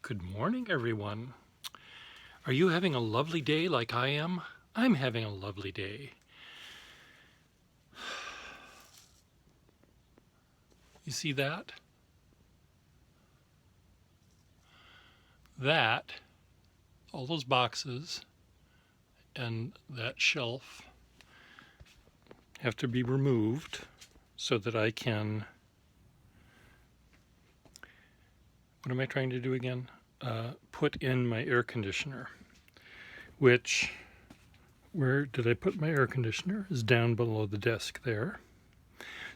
Good morning, everyone. Are you having a lovely day like I am? I'm having a lovely day. You see that? That, all those boxes and that shelf have to be removed so that I can, what am I trying to do again? Put in my air conditioner, which, where did I put my air conditioner? Is down below the desk there.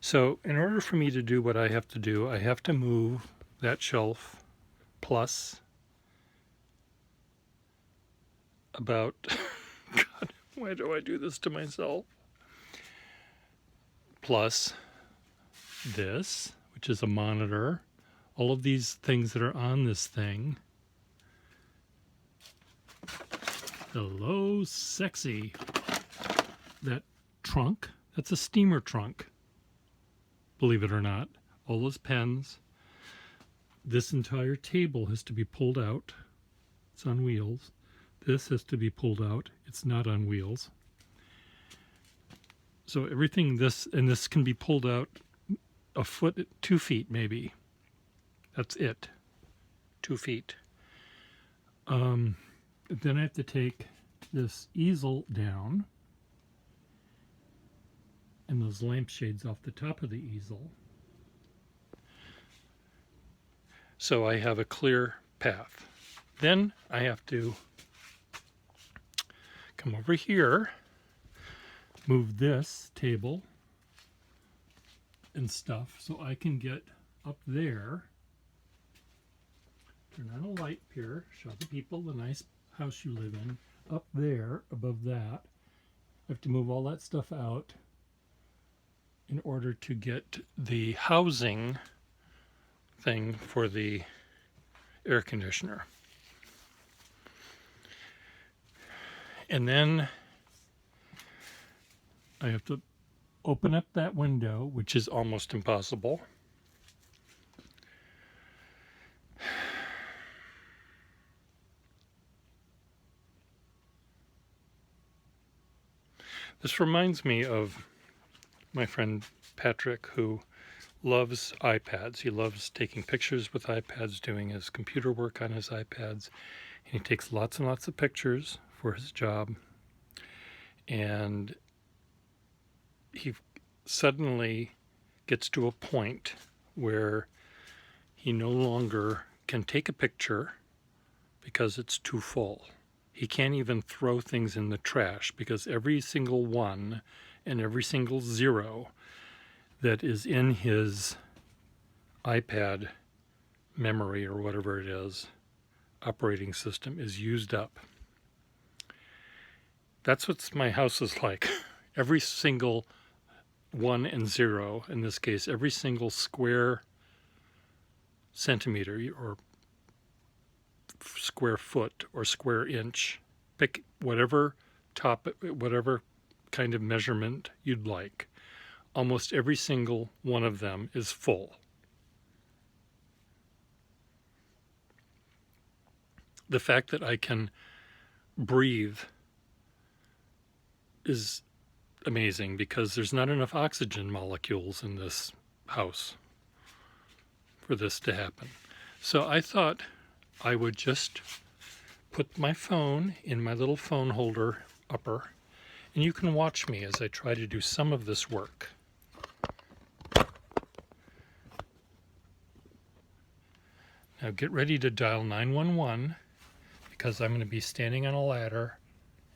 So in order for me to do what I have to do, I have to move that shelf plus about, God, why do I do this to myself? Plus this, which is a monitor, all of these things that are on this thing. Hello, sexy. That trunk, that's a steamer trunk, believe it or not. All those pens. This entire table has to be pulled out. It's on wheels. This has to be pulled out. It's not on wheels. So everything this can be pulled out a foot, 2 feet maybe. That's it. 2 feet. Then I have to take this easel down and those lampshades off the top of the easel. So I have a clear path. Then I have to come over here, move this table and stuff so I can get up there. Turn on a light here, show the people the nice house you live in. Up there, above that, I have to move all that stuff out in order to get the housing thing for the air conditioner. And then I have to open up that window, which is almost impossible. This reminds me of my friend Patrick, who loves iPads. He loves taking pictures with iPads, doing his computer work on his iPads. And he takes lots and lots of pictures for his job. And he suddenly gets to a point where he no longer can take a picture because it's too full. He can't even throw things in the trash because every single one and every single zero that is in his iPad memory or whatever it is, operating system, is used up. That's what my house is like. Every single 1 and 0, in this case, every single square centimeter or square foot or square inch, pick whatever kind of measurement you'd like. Almost every single one of them is full. The fact that I can breathe is amazing because there's not enough oxygen molecules in this house for this to happen. So I thought I would just put my phone in my little phone holder upper, and you can watch me as I try to do some of this work. Now get ready to dial 911 because I'm going to be standing on a ladder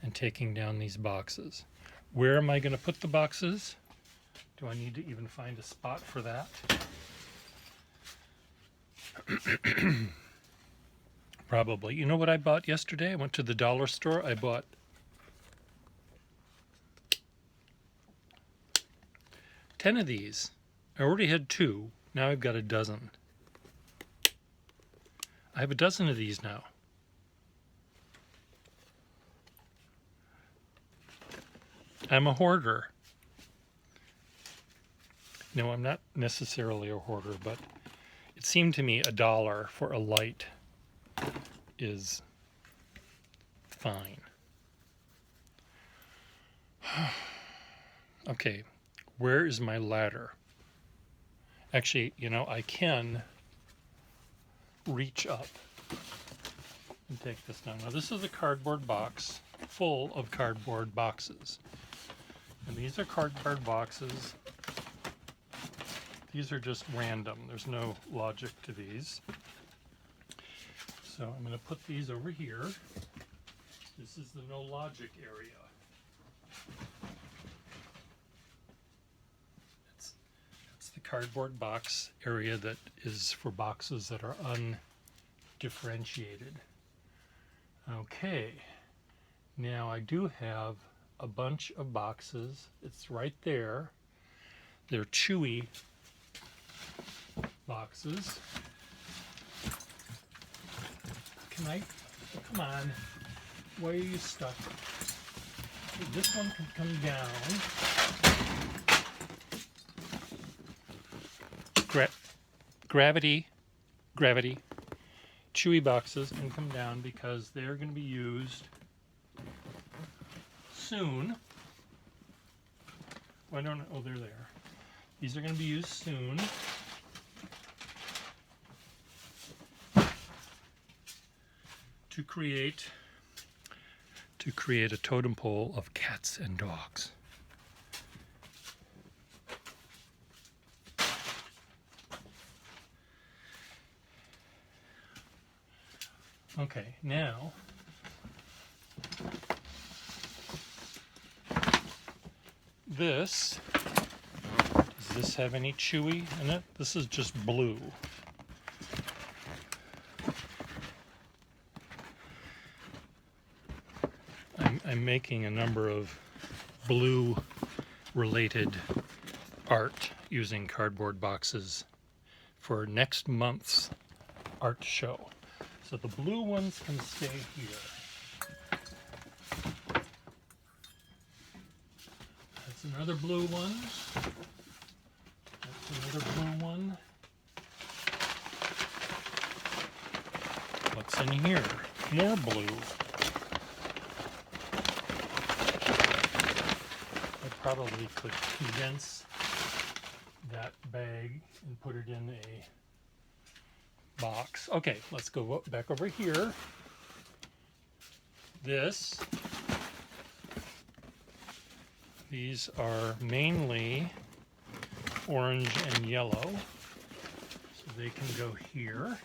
and taking down these boxes. Where am I going to put the boxes? Do I need to even find a spot for that? Probably. You know what I bought yesterday? I went to the dollar store. I bought 10 of these. I already had 2. Now I've got a dozen. I have a dozen of these now. I'm a hoarder. No, I'm not necessarily a hoarder, but it seemed to me $1 for a light is fine. Okay, where is my ladder? Actually, you know, I can reach up and take this down. Now, this is a cardboard box full of cardboard boxes. And these are cardboard boxes. These are just random. There's no logic to these. So I'm going to put these over here. This is the no logic area. That's the cardboard box area that is for boxes that are undifferentiated. Okay, now I do have a bunch of boxes. It's right there. They're chewy boxes. Can I? Oh, come on. Why are you stuck? This one can come down. Gravity. Chewy boxes can come down because they're going to be used soon. Why don't I? Oh, they're there. These are going to be used soon. To create a totem pole of cats and dogs. Okay, now does this have any chewy in it? This is just blue. I'm making a number of blue related art using cardboard boxes for next month's art show. So the blue ones can stay here. That's another blue one. That's another blue one. What's in here? More blue. I probably could condense that bag and put it in a box. Okay, let's go back over here. These are mainly orange and yellow, so they can go here.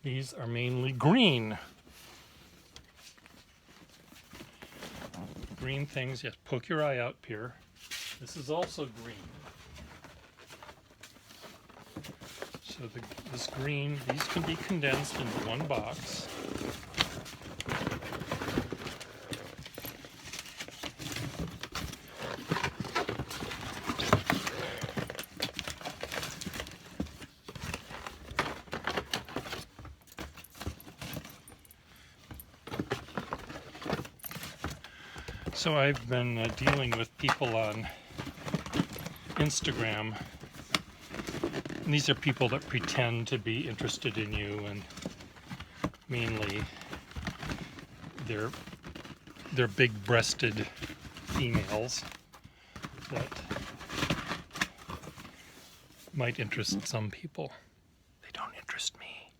These are mainly green. Green things, yes, poke your eye out, Pierre. This is also green. So this green, these can be condensed into one box. So I've been dealing with people on Instagram, and these are people that pretend to be interested in you, and mainly they're big-breasted females that might interest some people. They don't interest me.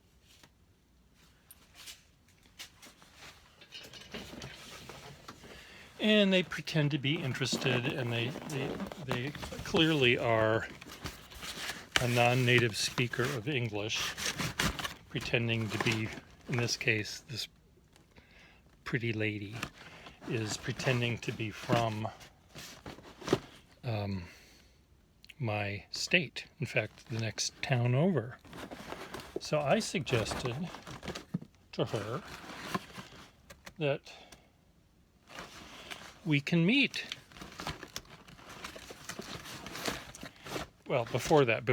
And they pretend to be interested, and they clearly are a non-native speaker of English, pretending to be, in this case, this pretty lady is pretending to be from my state. In fact, the next town over. So I suggested to her that we can meet. Well, before that,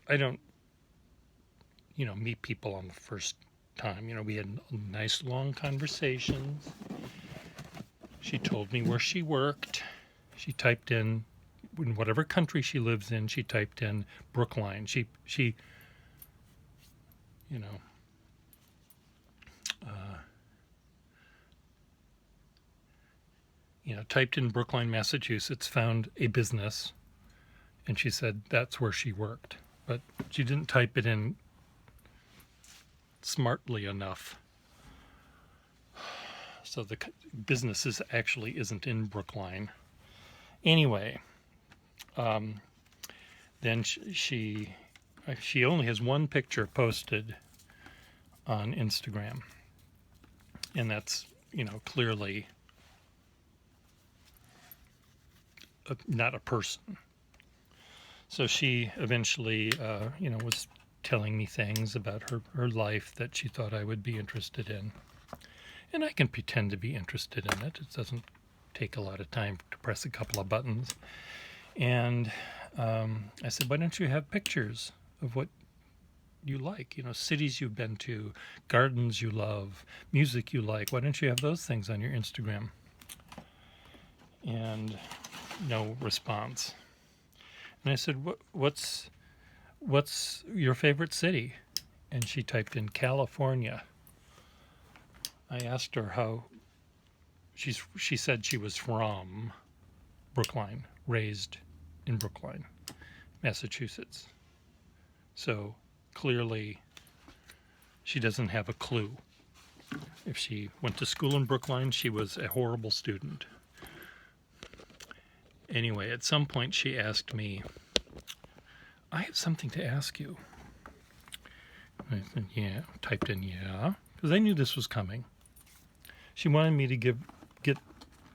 I don't, meet people on the first time. We had nice long conversations. She told me where she worked. She typed in whatever country she lives in. She typed in Brookline. She you know, typed in Brookline, Massachusetts, found a business, and she said that's where she worked. But she didn't type it in smartly enough. So the business actually isn't in Brookline. Anyway, then she only has one picture posted on Instagram, and that's clearly not a person. So she eventually was telling me things about her life that she thought I would be interested in, and I can pretend to be interested in it. It doesn't take a lot of time to press a couple of buttons. And I said, why don't you have pictures of what you like, cities you've been to, gardens you love, music you like? Why don't you have those things on your Instagram? And no response. And I said, what's your favorite city? And she typed in California. I asked her how. She said she was from Brookline, raised in Brookline, Massachusetts. So clearly she doesn't have a clue. If she went to school in Brookline, she was a horrible student. Anyway, at some point she asked me, I have something to ask you. I said, yeah, typed in yeah, because I knew this was coming. She wanted me to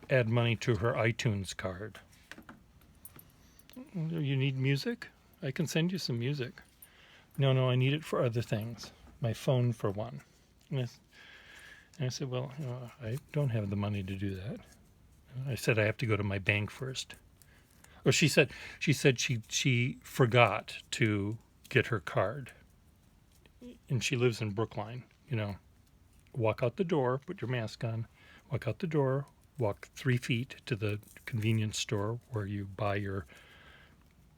add money to her iTunes card. You need music? I can send you some music. No, I need it for other things. My phone for one. And I said, well, I don't have the money to do that. I said I have to go to my bank first. Or she said she forgot to get her card. And she lives in Brookline, Walk out the door, put your mask on, walk out the door, walk 3 feet to the convenience store where you buy your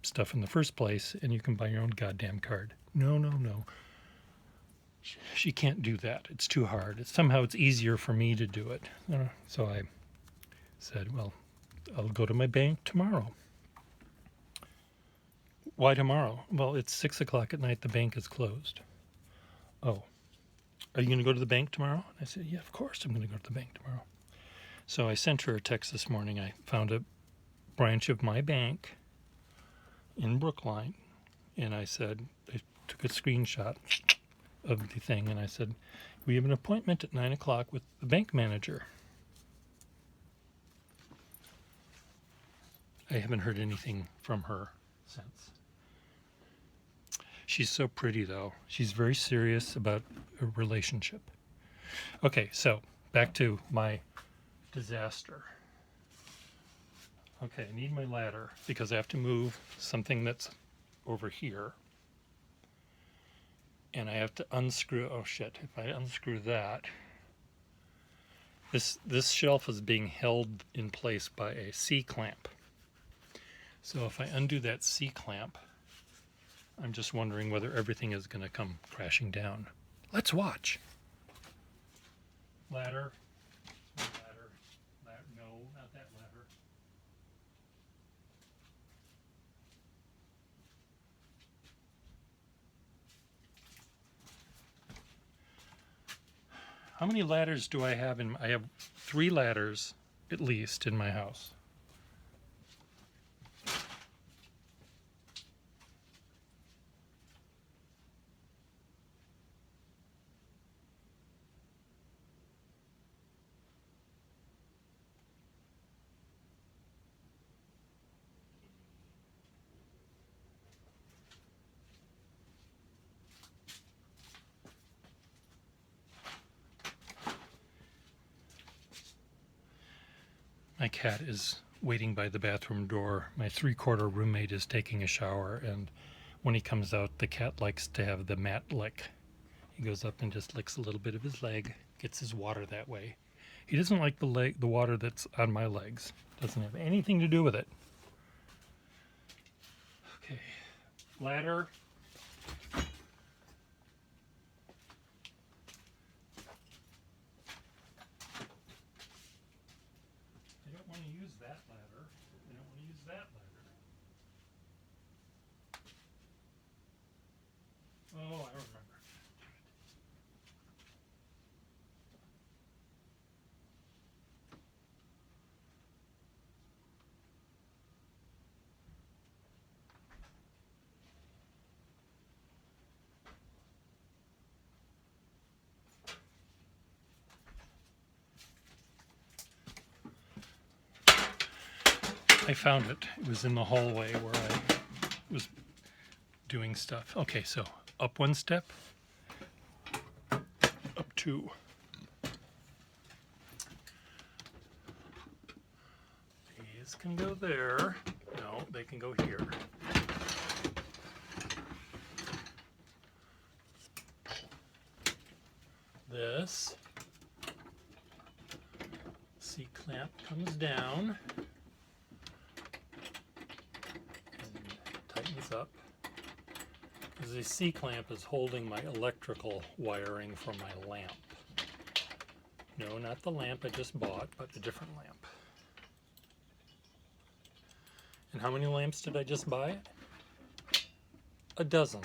stuff in the first place, and you can buy your own goddamn card. No. She can't do that. It's too hard. Somehow it's easier for me to do it. So I said, well, I'll go to my bank tomorrow. Why tomorrow? Well, it's 6 o'clock at night. The bank is closed. Oh, are you going to go to the bank tomorrow? And I said, yeah, of course I'm going to go to the bank tomorrow. So I sent her a text this morning. I found a branch of my bank in Brookline, and I said, I took a screenshot of the thing, and I said, we have an appointment at 9 o'clock with the bank manager. I haven't heard anything from her since. She's so pretty, though. She's very serious about a relationship. Okay, so back to my disaster. Okay, I need my ladder because I have to move something that's over here. And I have to unscrew, oh shit, if I unscrew that, this shelf is being held in place by a C-clamp. So if I undo that C-clamp, I'm just wondering whether everything is going to come crashing down. Let's watch. Ladder. No, not that ladder. How many ladders do I have I have 3 ladders at least in my house. My cat is waiting by the bathroom door. My 3/4 roommate is taking a shower, and when he comes out, the cat likes to have the mat lick. He goes up and just licks a little bit of his leg, gets his water that way. He doesn't like the water that's on my legs. Doesn't have anything to do with it. Okay, ladder. I don't want to use that ladder. I don't want to use that ladder. Oh, I remember. I found it. It was in the hallway where I was doing stuff. Okay, so up one step, up two. These can go there. No, they can go here. This C-clamp comes down and tightens up. The C-clamp is holding my electrical wiring for my lamp. No, not the lamp I just bought, but a different lamp. And how many lamps did I just buy? A dozen.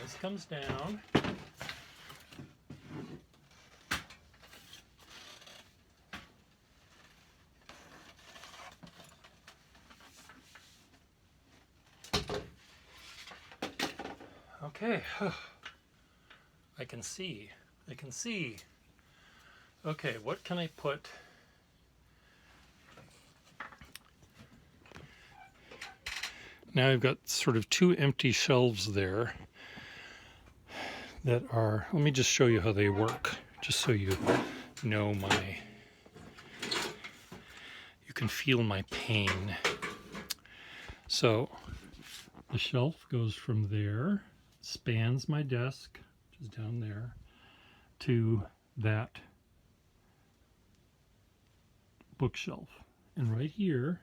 This comes down. Okay, I can see. Okay, what can I put? Now I've got sort of two empty shelves there that are, let me just show you how they work, just so you know you can feel my pain. So the shelf goes from there, spans my desk, which is down there, to that bookshelf. And right here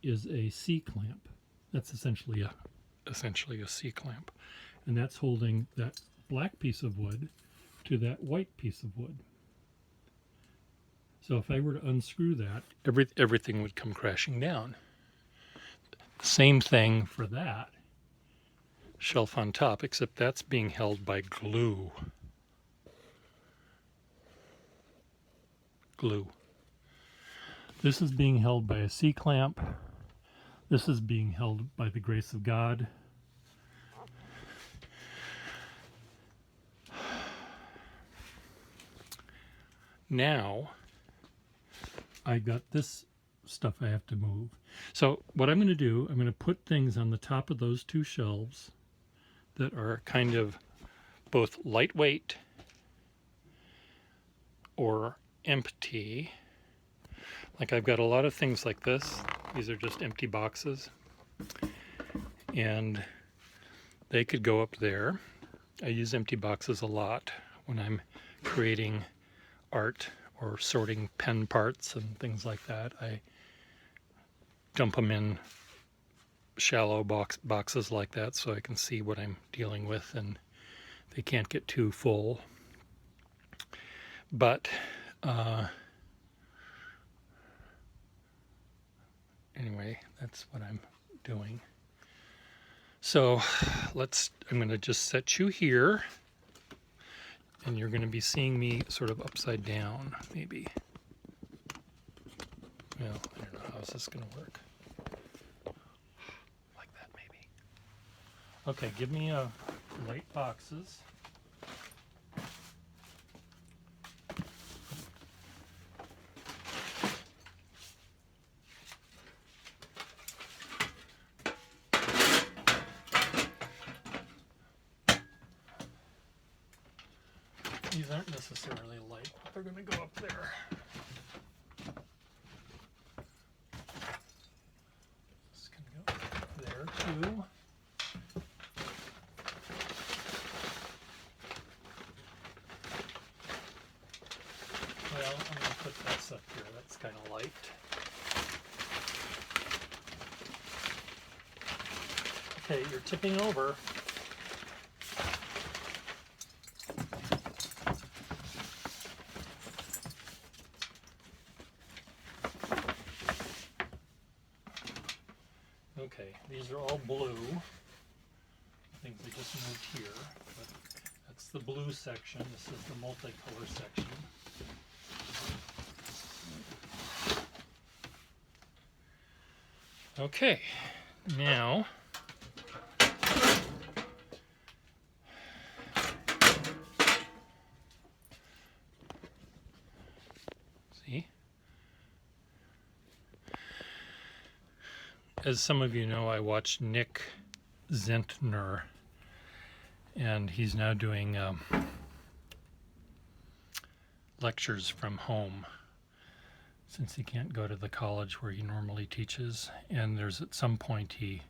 is a C-clamp. That's essentially a C-clamp. And that's holding that black piece of wood to that white piece of wood. So if I were to unscrew that, everything would come crashing down. Same thing for that shelf on top, except that's being held by glue. This is being held by a C-clamp. This is being held by the grace of God. Now, I got this stuff I have to move. So what I'm going to do, I'm going to put things on the top of those two shelves that are kind of both lightweight or empty. Like I've got a lot of things like this. These are just empty boxes. And they could go up there. I use empty boxes a lot when I'm creating art or sorting pen parts and things like that. I dump them in shallow boxes like that so I can see what I'm dealing with and they can't get too full. But anyway, that's what I'm doing. So I'm going to just set you here, and you're going to be seeing me sort of upside down, maybe. Well, I don't know, how's this going to work? Like that, maybe. Okay, give me light boxes. These aren't necessarily light, but they're going to go up there. This can go there too. I'm going to put this up here. That's kind of light. Okay, you're tipping over. Okay, these are all blue. I think they just moved here, but that's the blue section. This is the multicolor section. Okay, now see, as some of you know, I watched Nick Zentner, and he's now doing lectures from home since he can't go to the college where he normally teaches. And there's at some point he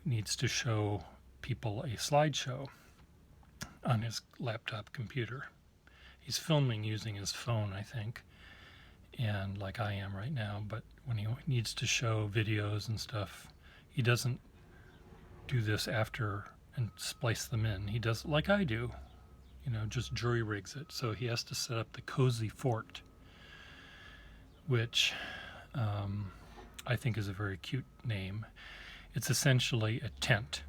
needs to show people a slideshow on his laptop computer. He's filming using his phone, I think, and like I am right now, but when he needs to show videos and stuff, he doesn't do this after and splice them in. He does like I do, you know, just jury rigs it. So he has to set up the Cozy Fort, which I think is a very cute name. It's essentially a tent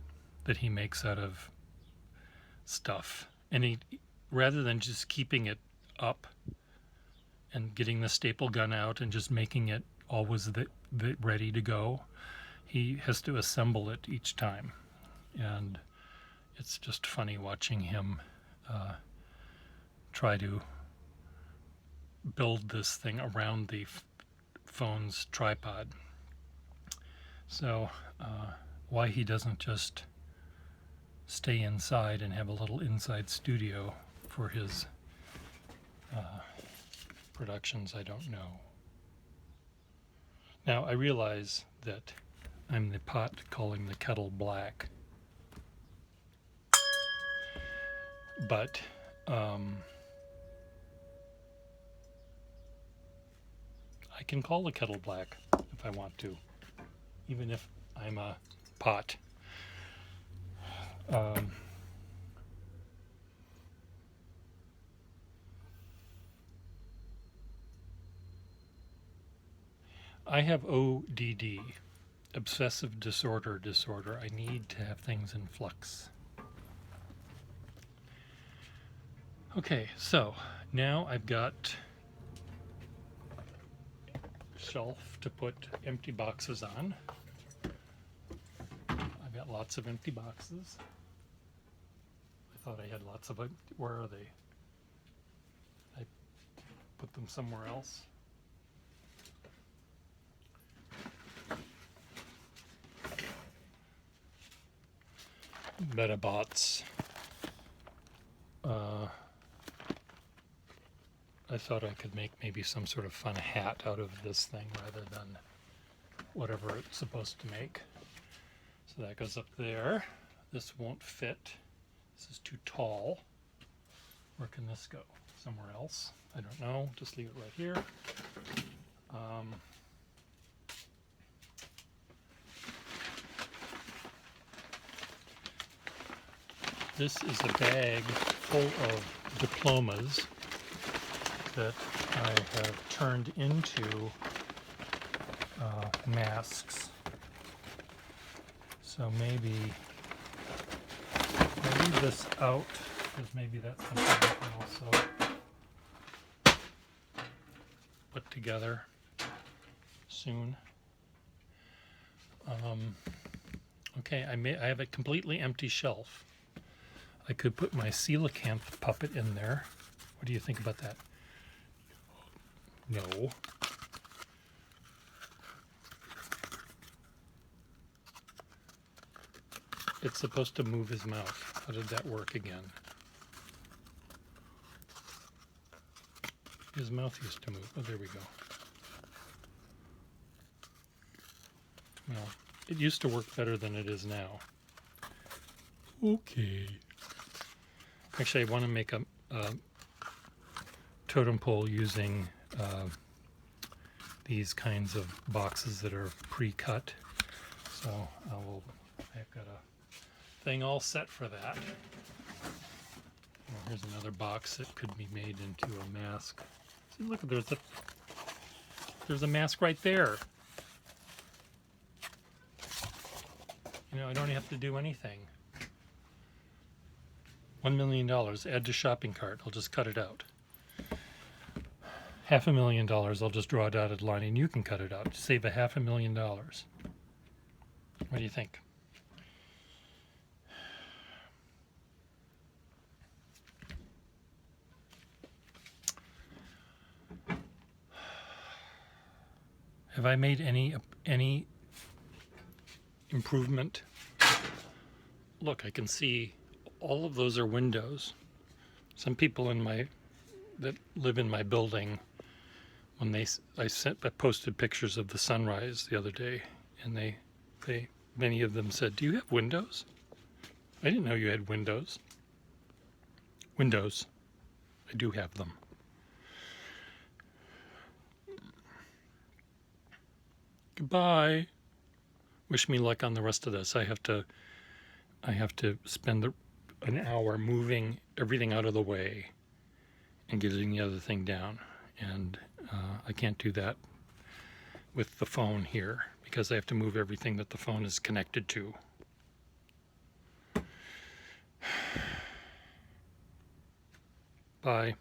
that he makes out of stuff, and he, rather than just keeping it up and getting the staple gun out and just making it always ready to go, he has to assemble it each time. And it's just funny watching him try to build this thing around the phone's tripod. So why he doesn't just stay inside and have a little inside studio for his productions, I don't know. Now I realize that I'm the pot calling the kettle black, but I can call the kettle black if I want to, even if I'm a pot. I have ODD, obsessive disorder. I need to have things in flux. Okay, so now I've got a shelf to put empty boxes on. I've got lots of empty boxes. I thought I had lots of, where are they? I put them somewhere else. Metabots. I thought I could make maybe some sort of fun hat out of this thing rather than whatever it's supposed to make. So that goes up there. This won't fit. This is too tall. Where can this go? Somewhere else? I don't know. Just leave it right here. This is a bag full of diplomas that I have turned into masks. So maybe I'll leave this out because maybe that's something I can also put together soon. Okay, I have a completely empty shelf. I could put my coelacanth puppet in there. What do you think about that? No. It's supposed to move his mouth. How did that work again? His mouth used to move. Oh, there we go. Well, it used to work better than it is now. Okay. Actually, I want to make a totem pole using these kinds of boxes that are pre-cut. So I've got a thing all set for that. Well, here's another box that could be made into a mask. See, look, there's a mask right there. You know, I don't have to do anything. $1 million, add to shopping cart. I'll just cut it out. $500,000, I'll just draw a dotted line and you can cut it out. Save a $500,000. What do you think? Have I made any improvement? Look, I can see all of those are windows. Some people that live in my building, when I posted pictures of the sunrise the other day, and many of them said, "Do you have windows? I didn't know you had windows." Windows, I do have them. Goodbye. Wish me luck on the rest of this. I have to spend an hour moving everything out of the way and getting the other thing down, and I can't do that with the phone here because I have to move everything that the phone is connected to. Bye.